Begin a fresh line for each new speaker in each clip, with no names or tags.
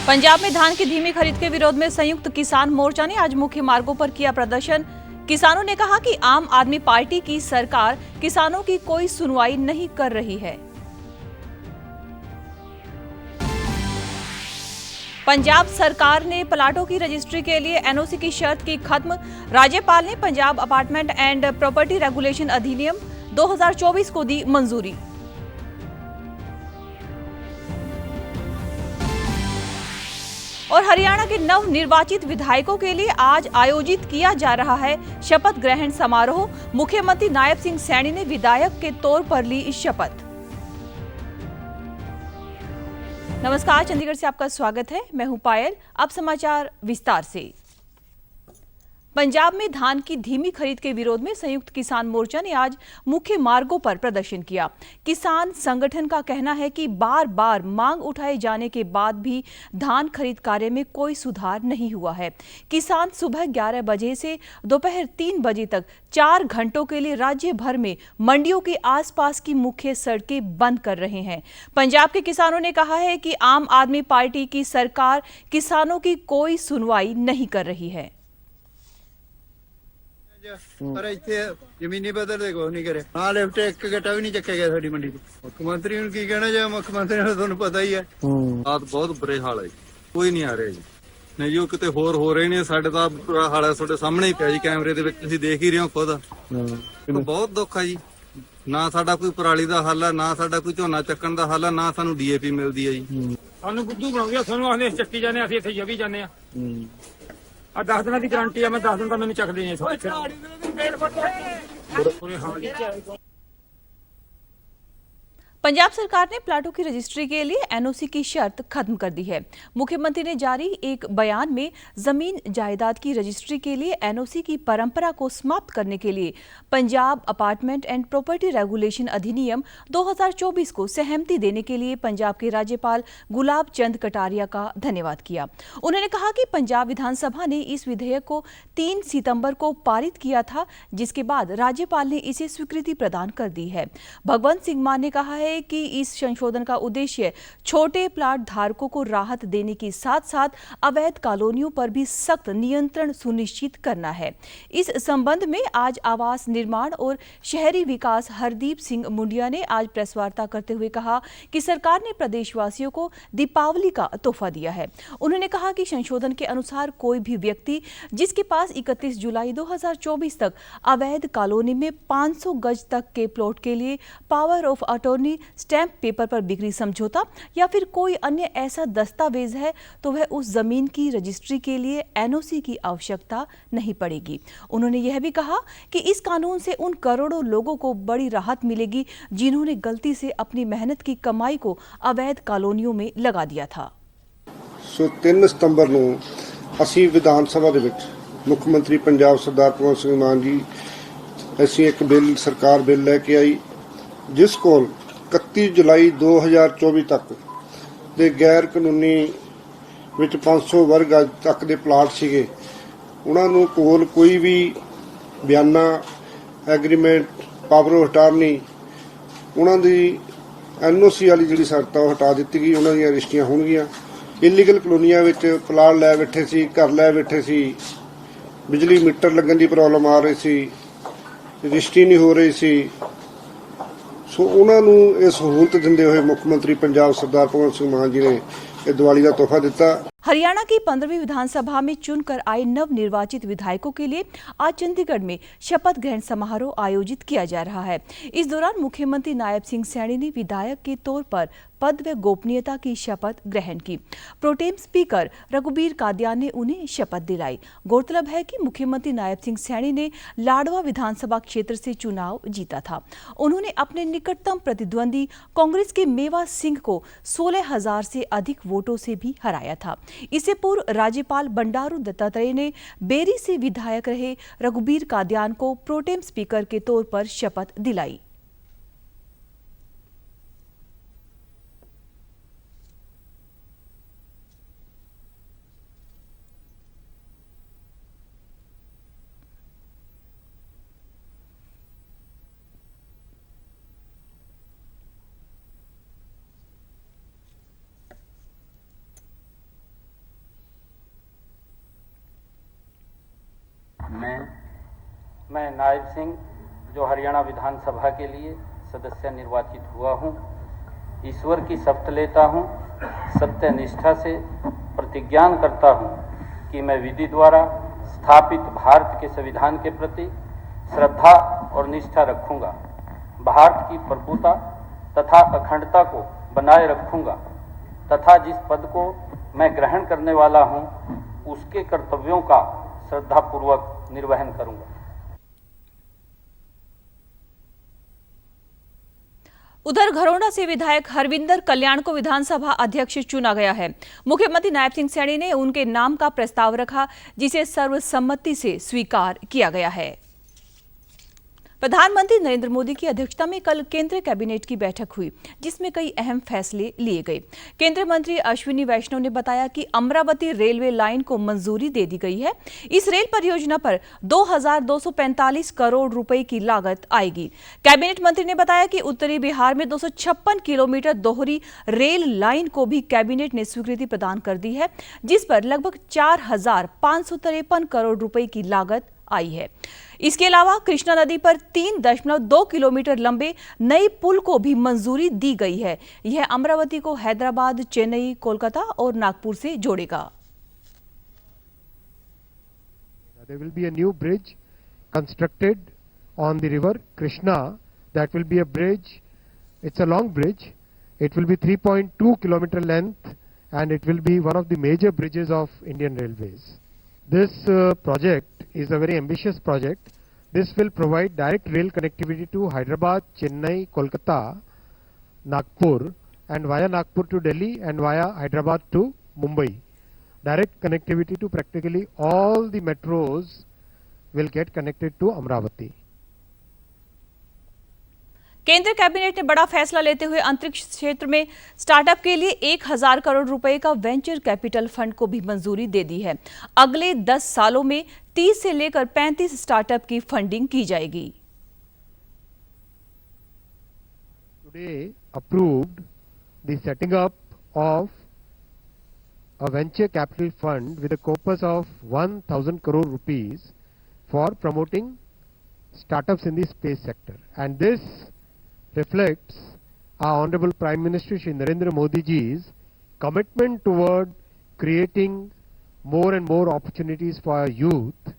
पंजाब में धान की धीमी खरीद के विरोध में संयुक्त किसान मोर्चा ने आज मुख्य मार्गों पर किया प्रदर्शन। किसानों ने कहा कि आम आदमी पार्टी की सरकार किसानों की कोई सुनवाई नहीं कर रही है। पंजाब सरकार ने प्लाटों की रजिस्ट्री के लिए एनओसी की शर्त की खत्म। राज्यपाल ने Punjab apartment and property regulation अधिनियम 2024 को दी मंजूरी। और हरियाणा के नव निर्वाचित विधायकों के लिए आज आयोजित किया जा रहा है शपथ ग्रहण समारोह। मुख्यमंत्री नायब सिंह सैनी ने विधायक के तौर पर ली शपथ। नमस्कार, चंडीगढ़ से आपका स्वागत है। मैं हूं पायल। अब समाचार विस्तार से। पंजाब में धान की धीमी खरीद के विरोध में संयुक्त किसान मोर्चा ने आज मुख्य मार्गों पर प्रदर्शन किया। किसान संगठन का कहना है कि बार बार मांग उठाए जाने के बाद भी धान खरीद कार्य में कोई सुधार नहीं हुआ है। किसान सुबह 11 बजे से दोपहर 3 बजे तक 4 घंटों के लिए राज्य भर में मंडियों के आसपास की मुख्य सड़कें बंद कर रहे हैं। पंजाब के किसानों ने कहा है कि आम आदमी पार्टी की सरकार किसानों की कोई सुनवाई नहीं कर रही है।
पर इतने जमीनी बदल कुछ नहीं करे। हाँ लिफ्ट एक गट्टा भी नहीं चक्या गया साडी मंडी मुख्यमंत्री ਨੂੰ ਕੀ ਕਹਿਣਾ ਜੇ ਮੁੱਖਮੰਤਰੀ ਨੂੰ ਤੁਹਾਨੂੰ ਪਤਾ ਹੀ ਹੈ। ਹਾਲਾਤ ਬਹੁਤ ਬੁਰੇ ਹਾਲ ਹੈ, ਕੋਈ ਨਹੀਂ ਆ ਰਿਹਾ ਜੀ। ਨਹੀਂ ਜੋ ਕਿਤੇ ਹੋਰ ਹੋ ਰਹੇ ਨੇ, ਸਾਡੇ ਤਾਂ ਬੁਰਾ ਹਾਲ ਹੈ, ਤੁਹਾਡੇ ਸਾਹਮਣੇ ਹੀ ਪਿਆ ਜੀ, ਕੈਮਰੇ ਦੇ ਵਿੱਚ ਤੁਸੀਂ ਦੇਖ ਹੀ ਰਹੇ ਹੋ ਖੁਦ। ਬਹੁਤ ਦੁੱਖ ਹੈ ਜੀ। ਨਾ ਸਾਡਾ ਕੋਈ ਪਰਾਲੀ ਦਾ ਹੱਲ ਹੈ, ਨਾ ਸਾਡਾ ਕੋਈ ਝੋਨਾ ਚੱਕਣ ਦਾ ਹੱਲ ਹੈ, ਨਾ ਸਾਨੂੰ ਡੀਏਪੀ ਮਿਲਦੀ ਹੈ ਜੀ।
ਸਾਨੂੰ ਬੁੱਧੂ ਬਣਾਉਂਦੇ, ਸਾਨੂੰ ਆਖਦੇ ਚੱਕੀ ਜਾਂਦੇ, ਅਸੀਂ ਇੱਥੇ ਜਵੀ ਜਾਂਦੇ ਆ। ਆ 10 ਦਿਨਾਂ ਦੀ ਗਾਰੰਟੀ ਆ, ਮੈਂ 10 ਦਿਨ ਤਾਂ ਮੈਨੂੰ ਚੱਕਦੇ ਨੇ।
पंजाब सरकार ने प्लाटों की रजिस्ट्री के लिए एनओसी की शर्त खत्म कर दी है। मुख्यमंत्री ने जारी एक बयान में जमीन जायदाद की रजिस्ट्री के लिए एनओसी की परंपरा को समाप्त करने के लिए Punjab apartment and property regulation अधिनियम 2024 को सहमति देने के लिए पंजाब के राज्यपाल गुलाब चंद कटारिया का धन्यवाद किया। उन्होंने कहा कि पंजाब विधानसभा ने इस विधेयक को 3 सितंबर को पारित किया था, जिसके बाद राज्यपाल ने इसे स्वीकृति प्रदान कर दी है। भगवंत सिंह मान ने कहा है कि इस संशोधन का उद्देश्य छोटे प्लाट धारकों को राहत देने के साथ साथ अवैध कॉलोनियों पर भी सख्त नियंत्रण सुनिश्चित करना है। इस संबंध में आज आवास निर्माण और शहरी विकास हरदीप सिंह मुंडिया ने आज प्रेस वार्ता करते हुए कहा कि सरकार ने प्रदेशवासियों को दीपावली का तोहफा दिया है। उन्होंने कहा कि संशोधन के अनुसार कोई भी व्यक्ति जिसके पास 31 जुलाई 2024 तक अवैध कॉलोनी में 500 गज तक के प्लॉट के लिए power of attorney, stamp paper पर बिक्री समझौता या फिर कोई अन्य ऐसा दस्तावेज है तो वह उस जमीन की रजिस्ट्री के लिए एनओसी की आवश्यकता नहीं पड़ेगी। उन्होंने यह भी कहा कि इस कानून से उन करोड़ों लोगों को बड़ी राहत मिलेगी जिन्होंने गलती से अपनी मेहनत की कमाई को अवैध कॉलोनियों में लगा दिया था।
3 ਸਤੰਬਰ ਨੂੰ ਅਸੀਂ ਵਿਧਾਨ ਸਭਾ ਦੇ ਵਿੱਚ ਮੁੱਖ ਮੰਤਰੀ ਪੰਜਾਬ ਸਰਦਾਰ ਭਗਵੰਤ ਸਿੰਘ ਮਾਨ ਜੀ ਅਸੀਂ ਇੱਕ ਬਿੱਲ ਸਰਕਾਰ ਬਿੱਲ ਲੈ ਕੇ ਆਈ, ਜਿਸ ਕੋਲ 31 ਜੁਲਾਈ 2024 ਤੱਕ ਦੇ ਗੈਰ ਕਾਨੂੰਨੀ ਵਿੱਚ 500 ਵਰਗ ਤੱਕ ਦੇ ਪਲਾਟ ਸੀਗੇ, ਉਹਨਾਂ ਨੂੰ ਕੋਲ ਕੋਈ ਵੀ ਬਿਆਨਾ, ਐਗਰੀਮੈਂਟ, ਪਾਵਰ ਆਫ ਅਟਾਰਨੀ, ਉਹਨਾਂ ਦੀ ਐਨਓਸੀ ਵਾਲੀ ਜਿਹੜੀ ਸ਼ਰਤ ਆ ਉਹ ਹਟਾ ਦਿੱਤੀ ਗਈ। ਉਹਨਾਂ ਦੀਆਂ ਰਜਿਸਟਰੀਆਂ ਹੋਣਗੀਆਂ। ਇਲੀਗਲ ਕਲੋਨੀਆਂ ਵਿੱਚ ਪਲਾਟ ਲੈ ਬੈਠੇ ਸੀ, ਘਰ ਲੈ ਬੈਠੇ ਸੀ, ਬਿਜਲੀ ਮੀਟਰ ਲੱਗਣ ਦੀ ਪ੍ਰੋਬਲਮ ਆ ਰਹੀ ਸੀ, ਰਜਿਸਟਰੀ नहीं हो रही सी। सो उन्होंने ये सहूलत देंदे हुए मुख्यमंत्री पंजाब सरदार भगवंत सिंह मान जी ने ये दिवाली का तोहफा दिता।
हरियाणा की 15वीं विधानसभा में चुनकर आए नव निर्वाचित विधायकों के लिए आज चंडीगढ़ में शपथ ग्रहण समारोह आयोजित किया जा रहा है। इस दौरान मुख्यमंत्री नायब सिंह सैनी ने विधायक के तौर पर पद व गोपनीयता की शपथ ग्रहण की। प्रोटेम स्पीकर रघुबीर कादियान ने उन्हें शपथ दिलाई। गौरतलब है कि मुख्यमंत्री नायब सिंह सैनी ने लाडवा विधानसभा क्षेत्र से चुनाव जीता था। उन्होंने अपने निकटतम प्रतिद्वंदी कांग्रेस के मेवा सिंह को 16,000 से अधिक वोटों से भी हराया था। इससे पूर्व राज्यपाल बंडारू दत्तात्रेय ने बेरी से विधायक रहे रघुबीर कादियान को प्रोटेम स्पीकर के तौर पर शपथ दिलाई।
मैं नायब सिंह जो हरियाणा विधानसभा के लिए सदस्य निर्वाचित हुआ हूँ, ईश्वर की शपथ लेता हूँ, सत्य निष्ठा से प्रतिज्ञान करता हूँ कि मैं विधि द्वारा स्थापित भारत के संविधान के प्रति श्रद्धा और निष्ठा रखूँगा, भारत की प्रभुता तथा अखंडता को बनाए रखूँगा तथा जिस पद को मैं ग्रहण करने वाला हूँ उसके कर्तव्यों का श्रद्धापूर्वक निर्वहन करूँगा।
उधर घरोंडा से विधायक हरविंदर कल्याण को विधानसभा अध्यक्ष चुना गया है। मुख्यमंत्री नायब सिंह सैनी ने उनके नाम का प्रस्ताव रखा, जिसे सर्वसम्मति से स्वीकार किया गया है। प्रधानमंत्री नरेंद्र मोदी की अध्यक्षता में कल केंद्रीय कैबिनेट की बैठक हुई, जिसमें कई अहम फैसले लिए गए। केंद्रीय मंत्री अश्विनी वैष्णव ने बताया कि अमरावती रेलवे लाइन को मंजूरी दे दी गई है। इस रेल परियोजना पर 2245 करोड़ रुपए की लागत आएगी। कैबिनेट मंत्री ने बताया कि उत्तरी बिहार में 256 किलोमीटर दोहरी रेल लाइन को भी कैबिनेट ने स्वीकृति प्रदान कर दी है, जिस पर लगभग 4553 करोड़ रुपए की लागत आई है। इसके अलावा कृष्णा नदी पर 3.2 किलोमीटर लंबे नए पुल को भी मंजूरी दी गई है। यह अमरावती को हैदराबाद, चेन्नई, कोलकाता और नागपुर से जोड़ेगा।
There will be a new bridge constructed on the river Krishna. That will be a bridge. It's a long bridge. It will be 3.2 kilometer length and it will be one of the major bridges of Indian Railways. This project is a very ambitious project. This will provide direct rail connectivity to Hyderabad, Chennai, Kolkata, Nagpur, and via Nagpur to Delhi and via Hyderabad to Mumbai. Direct connectivity to practically all the metros will get connected to Amravati.
केंद्रीय cabinet ने बड़ा फैसला लेते हुए अंतरिक्ष क्षेत्र में startup के लिए 1000 करोड़ रुपए का वेंचर कैपिटल फंड को भी मंजूरी दे दी है। अगले 10 सालों में 30 से लेकर 35 स्टार्टअप की फंडिंग की जाएगी।
Today approved the setting up of a venture capital fund with a corpus of 1000 crore rupees for promoting startups in the space sector, and this reflects our Honorable Prime Minister Shri Narendra Modi ji's commitment toward creating more and more opportunities for our youth,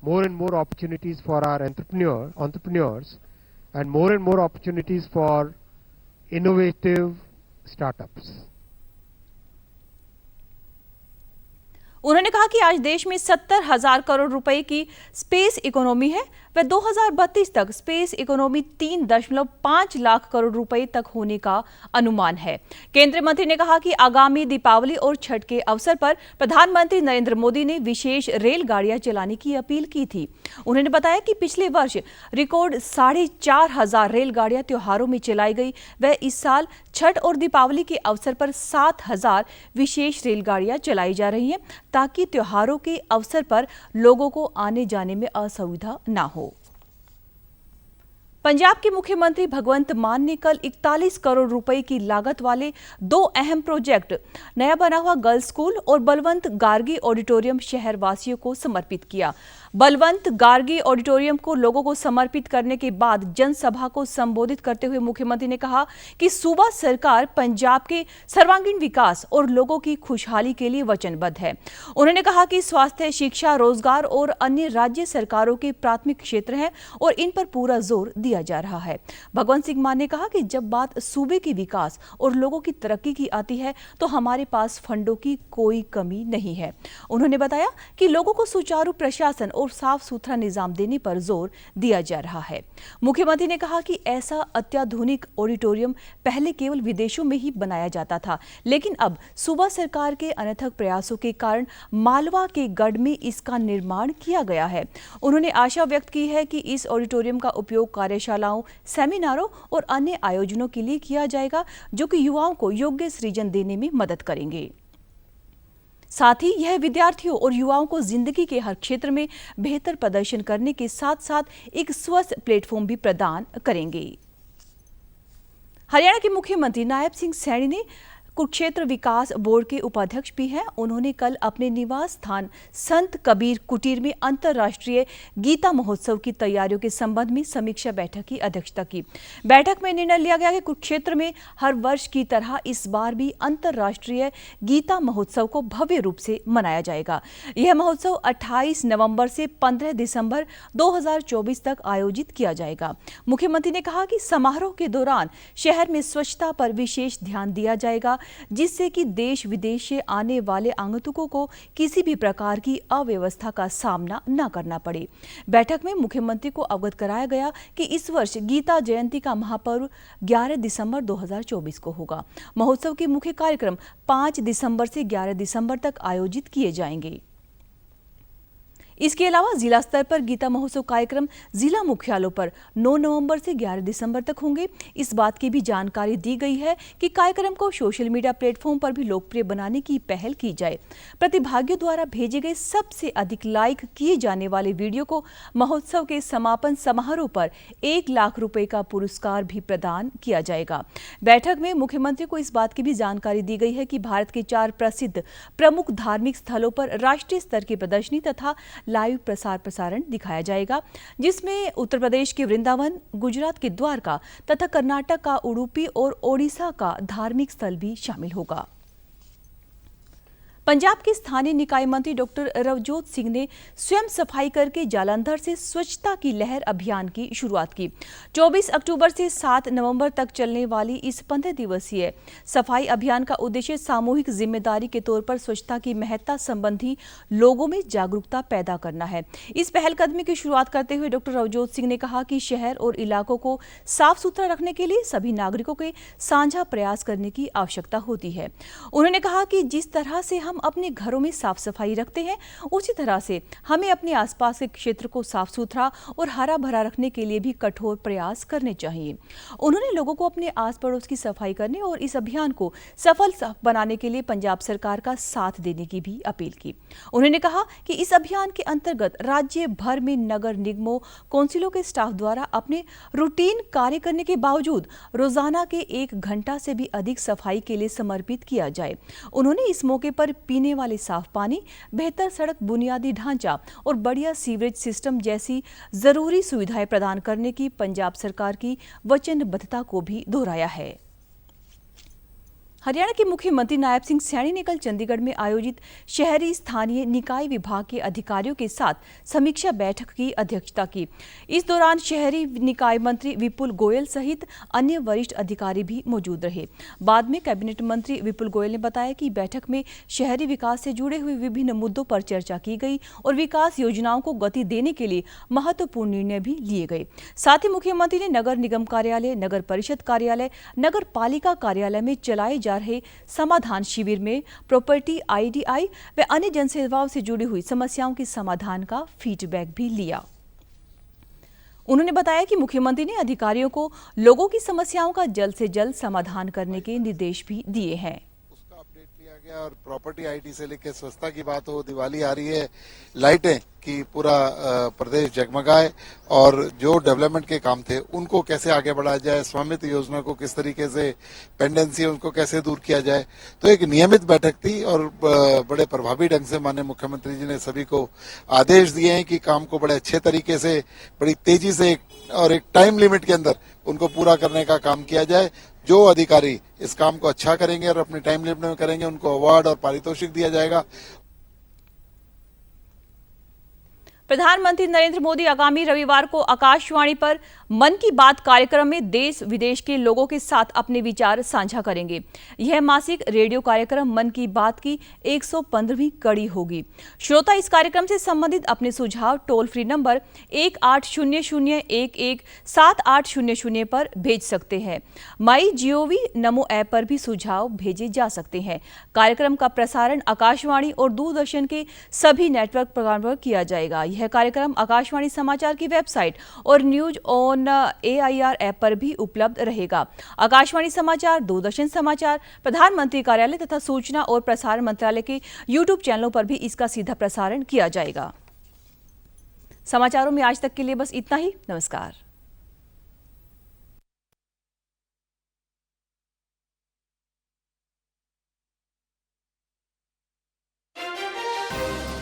more and more opportunities for our entrepreneurs, and more opportunities for innovative startups.
उन्होंने कहा कि आज देश में 70,000 करोड़ रुपए की space economy है। वह 2032 तक स्पेस इकोनॉमी 3.5 लाख करोड़ रुपए तक होने का अनुमान है। केंद्रीय मंत्री ने कहा कि आगामी दीपावली और छठ के अवसर पर प्रधानमंत्री नरेंद्र मोदी ने विशेष रेलगाड़ियां चलाने की अपील की थी। उन्होंने बताया कि पिछले वर्ष रिकॉर्ड 4,500 रेलगाड़ियां त्योहारों में चलाई गई। वह इस साल छठ और दीपावली के अवसर पर 7,000 विशेष रेलगाड़ियां चलाई जा रही हैं, ताकि त्योहारों के अवसर पर लोगों को आने जाने में असुविधा ना हो। पंजाब के मुख्यमंत्री भगवंत मान ने कल 41 करोड़ रुपए की लागत वाले 2 अहम प्रोजेक्ट नया बना हुआ गर्ल्स स्कूल और बलवंत गार्गी ऑडिटोरियम शहरवासियों को समर्पित किया। बलवंत गार्गी ऑडिटोरियम को लोगों को समर्पित करने के बाद जनसभा को संबोधित करते हुए मुख्यमंत्री ने कहा कि सूबा सरकार पंजाब के सर्वांगीण विकास और लोगों की खुशहाली के लिए वचनबद्ध है। उन्होंने कहा कि स्वास्थ्य, शिक्षा, रोजगार और अन्य राज्य सरकारों के प्राथमिक क्षेत्र हैं और इन पर पूरा जोर दिया जा रहा है। भगवंत सिंह मान ने कहा कि जब बात सूबे के विकास और लोगों की तरक्की की आती है तो हमारे पास फंडों की कोई कमी नहीं है। उन्होंने बताया कि लोगों को सुचारू प्रशासन और साफ सुथरा निजाम देने पर जोर दिया जा रहा है। मुख्यमंत्री ने कहा कि ऐसा अत्याधुनिक ऑडिटोरियम पहले केवल विदेशों में ही बनाया जाता था, लेकिन अब सूबा सरकार के अनथक प्रयासों के कारण मालवा के गढ़ में इसका निर्माण किया गया है। उन्होंने आशा व्यक्त की है कि इस ऑडिटोरियम का उपयोग कार्यशालाओं, सेमिनारों और अन्य आयोजनों के लिए किया जाएगा, जो कि युवाओं को योग्य सृजन देने में मदद करेंगे। साथ ही यह विद्यार्थियों और युवाओं को जिंदगी के हर क्षेत्र में बेहतर प्रदर्शन करने के साथ साथ एक स्वस्थ प्लेटफॉर्म भी प्रदान करेंगे। हरियाणा के मुख्यमंत्री नायब सिंह सैनी ने कुरुक्षेत्र विकास बोर्ड के उपाध्यक्ष भी हैं। उन्होंने कल अपने निवास स्थान संत कबीर कुटीर में अंतर्राष्ट्रीय गीता महोत्सव की तैयारियों के संबंध में समीक्षा बैठक की अध्यक्षता की। बैठक में निर्णय लिया गया कि कुरुक्षेत्र में हर वर्ष की तरह इस बार भी अंतर्राष्ट्रीय गीता महोत्सव को भव्य रूप से मनाया जाएगा। यह महोत्सव 28 नवंबर से 15 दिसंबर 2024 तक आयोजित किया जाएगा। मुख्यमंत्री ने कहा कि समारोह के दौरान शहर में स्वच्छता पर विशेष ध्यान दिया जाएगा, जिससे कि देश विदेश से आने वाले आगंतुकों को किसी भी प्रकार की अव्यवस्था का सामना न करना पड़े। बैठक में मुख्यमंत्री को अवगत कराया गया कि इस वर्ष गीता जयंती का महापर्व 11 दिसंबर 2024 को होगा। महोत्सव के मुख्य कार्यक्रम 5 दिसंबर से 11 दिसंबर तक आयोजित किए जाएंगे। इसके अलावा जिला स्तर पर गीता महोत्सव कार्यक्रम जिला मुख्यालयों पर 9 नवंबर से 11 दिसंबर तक होंगे। इस बात की भी जानकारी दी गई है कि कार्यक्रम को सोशल मीडिया प्लेटफॉर्म पर भी लोकप्रिय बनाने की पहल की जाए। प्रतिभागियों द्वारा भेजे गए सबसे अधिक लाइक किए जाने वाले वीडियो को महोत्सव के समापन समारोह पर 1 लाख रुपए का पुरस्कार भी प्रदान किया जाएगा। बैठक में मुख्यमंत्री को इस बात की भी जानकारी दी गई है कि भारत के 4 प्रसिद्ध प्रमुख धार्मिक स्थलों पर राष्ट्रीय स्तर की प्रदर्शनी तथा लाइव प्रसारण दिखाया जाएगा, जिसमें उत्तर प्रदेश के वृंदावन, गुजरात के द्वारका तथा कर्नाटक का उडुपी और ओडिशा का धार्मिक स्थल भी शामिल होगा। पंजाब के स्थानीय निकाय मंत्री डॉक्टर रवजोत सिंह ने स्वयं सफाई करके जालंधर से स्वच्छता की लहर अभियान की शुरुआत की। 24 अक्टूबर से 7 नवंबर तक चलने वाली इस 15 दिवसीय सफाई अभियान का उद्देश्य सामूहिक जिम्मेदारी के तौर पर स्वच्छता की महत्ता संबंधी लोगों में जागरूकता पैदा करना है। इस पहलकदमी की शुरुआत करते हुए डॉक्टर रवजोत सिंह ने कहा कि शहर और इलाकों को साफ सुथरा रखने के लिए सभी नागरिकों के साझा प्रयास करने की आवश्यकता होती है। उन्होंने कहा कि जिस तरह से हम अपने घरों में साफ सफाई रखते हैं, उसी तरह से हमें अपने आसपास के क्षेत्र को साफ सुथरा और हरा भरा रखने के लिए भी कठोर प्रयास करने चाहिए। उन्होंने लोगों को अपने आस पड़ोस की सफाई करने और इस अभियान को सफल बनाने के लिए पंजाब सरकार का साथ देने की भी अपील की। उन्होंने कहा कि इस अभियान के अंतर्गत राज्य भर में नगर निगमों, कौंसिलों के स्टाफ द्वारा अपने रूटीन कार्य करने के बावजूद रोजाना के 1 घंटा से भी अधिक सफाई के लिए समर्पित किया जाए। उन्होंने इस मौके पर पीने वाले साफ पानी, बेहतर सड़क बुनियादी ढांचा और बढ़िया सीवरेज सिस्टम जैसी जरूरी सुविधाएं प्रदान करने की पंजाब सरकार की वचनबद्धता को भी दोहराया है। हरियाणा के मुख्यमंत्री नायब सिंह सैनी ने कल चंडीगढ़ में आयोजित शहरी स्थानीय निकाय विभाग के अधिकारियों के साथ समीक्षा बैठक की अध्यक्षता की। इस दौरान शहरी निकाय मंत्री विपुल गोयल सहित अन्य वरिष्ठ अधिकारी भी मौजूद रहे। बाद में कैबिनेट मंत्री विपुल गोयल ने बताया कि बैठक में शहरी विकास से जुड़े हुए विभिन्न मुद्दों पर चर्चा की गई और विकास योजनाओं को गति देने के लिए महत्वपूर्ण निर्णय भी लिए गए। साथ ही मुख्यमंत्री ने नगर निगम कार्यालय, नगर परिषद कार्यालय, नगर पालिका कार्यालय में चलाए जा रहे समाधान शिविर में प्रॉपर्टी IDI व अन्य जनसेवाओं से जुड़ी हुई समस्याओं के समाधान का फीडबैक भी लिया। उन्होंने बताया कि मुख्यमंत्री ने अधिकारियों को लोगों की समस्याओं का जल्द से जल्द समाधान करने के निर्देश भी दिए हैं।
उसका अपडेट लिया गया और प्रॉपर्टी ID से लेकर स्वच्छता की बात हो, दिवाली आ रही है, लाइटें कि पूरा प्रदेश जगमगाए और जो डेवलपमेंट के काम थे उनको कैसे आगे बढ़ाया जाए, स्वामित्व योजना को किस तरीके से पेंडेंसी उनको कैसे दूर किया जाए। तो एक नियमित बैठक थी और बड़े प्रभावी ढंग से माननीय मुख्यमंत्री जी ने सभी को आदेश दिए हैं कि काम को बड़े अच्छे तरीके से, बड़ी तेजी से और एक टाइम लिमिट के अंदर उनको पूरा करने का काम किया जाए। जो अधिकारी इस काम को अच्छा करेंगे और अपने टाइम लिमिट में करेंगे उनको अवार्ड और पारितोषिक दिया जाएगा।
प्रधानमंत्री नरेंद्र मोदी आगामी रविवार को आकाशवाणी पर मन की बात कार्यक्रम में देश विदेश के लोगों के साथ अपने विचार साझा करेंगे। यह मासिक रेडियो कार्यक्रम मन की बात की 115वीं कड़ी होगी। श्रोता इस कार्यक्रम से संबंधित अपने सुझाव टोल फ्री नंबर 1800117800 पर भेज सकते हैं। MyGov नमो ऐप पर भी सुझाव भेजे जा सकते हैं। कार्यक्रम का प्रसारण आकाशवाणी और दूरदर्शन के सभी नेटवर्क प्रोग्राम पर किया जाएगा। यह कार्यक्रम आकाशवाणी समाचार की वेबसाइट और न्यूज ऑन AIR ऐप पर भी उपलब्ध रहेगा। आकाशवाणी समाचार, दूरदर्शन समाचार, प्रधानमंत्री कार्यालय तथा सूचना और प्रसारण मंत्रालय के YouTube चैनलों पर भी इसका सीधा प्रसारण किया जाएगा। समाचारों में आज तक के लिए बस इतना ही। नमस्कार। है।